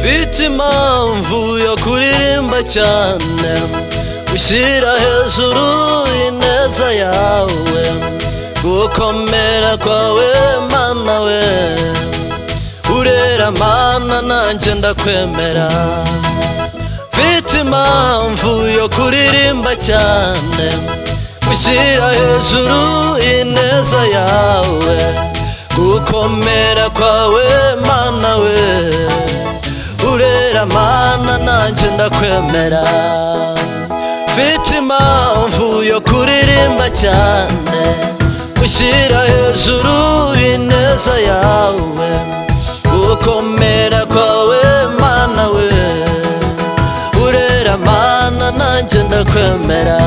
mfite impamvu yo kuririmba cyane, ushyira hejuru ineza yawe, gukomera kwawe Mana we, urera Mana nanjye ndakwemera. Mfite impamvu yo kuririmba cyane, ushyira hejuru ineza yawe, gukomera kwawe Mana we, urera Mana nanjye ndakwemera. Mfite impamvu yo kuririmba cyane, ushyira hejuru ineza yawe, gukomera kwawe Mana we, urera Mana nanjye ndakwemera.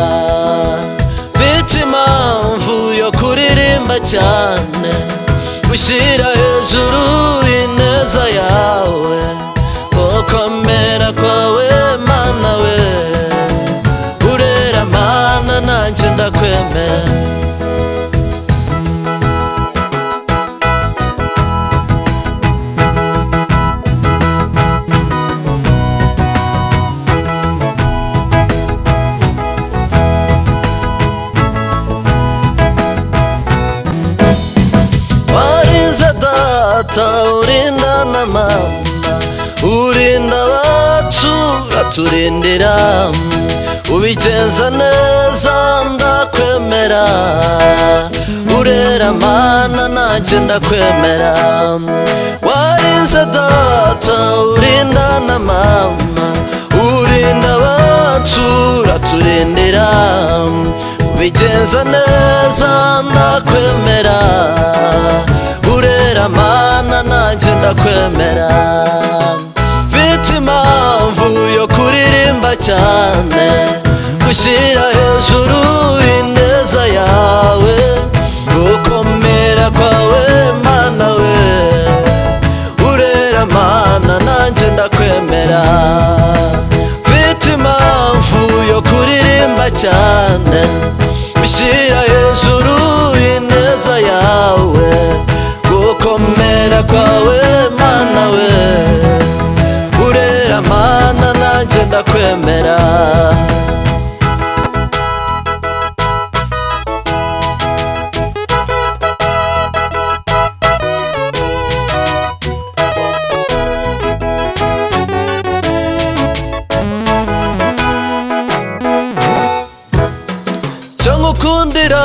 Mfite impamvu yo kuririmba cyane, ushyira hejuru ineza yawe, gukomera kwawe Mana we, urera Mana nanjye ndakwemera. Warize data urinda na mama, urinda abacu uraturindira, ubigenza neza ndakwemera, urera Mana nanjye ndakwemera. Warize data urinda na mama, urinda abacu uraturindira, ubigenza neza ndakwemera, urera Mana nanjye ndakwemera. Mfite impamvu yo kuririmba cyane, ushyira hejuru ineza yawe, gukomera kwawe Mana we, urera Mana nanjye ndakwemera. Mfite impamvu yo kuririmba cyane, ushyira hejuru ineza yawe, gukomera kwawe Mana we, urera Mana nanjye ndakwemera. Cyo ngukundira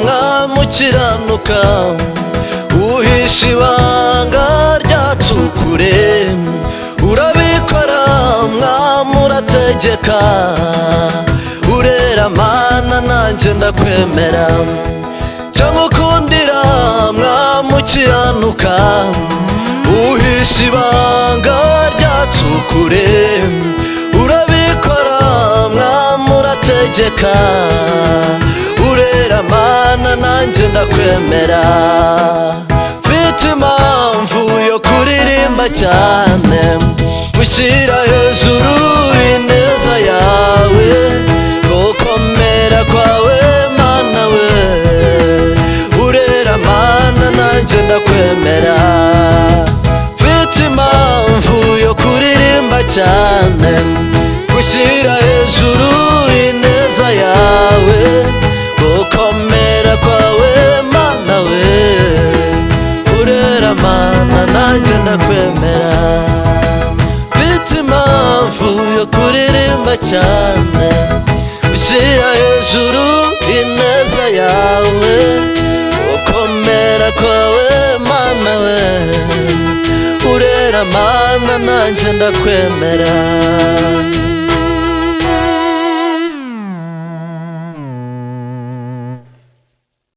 Mwami ukiranuka, uhisha ibanga ryacu kure, urabikora Mwami urategeka, urera Mana nanjye ndakwemera. Cyo ngukundira Mwami ukiranuka, uhisha ibanga ryacu kure, urabikora Mwami urategeka, urera Mana nanjye ndakwemera. Mfite impamvu yo kuririmba cyane, ushyira hejuru ineza yawe, gukomera kwawe Mana we, urera Mana nanjye ndakwemera. Mfite impamvu yo kuririmba cyane, ushyira hejuru ineza yawe, gukomera kwawe Mana we, urera Mana nanjye ndakwemera. Mfite impamvu yo kuririmba cyane, ushyira hejuru ineza yawe, gukomera kwawe Mana we, urera Mana nanjye ndakwemera.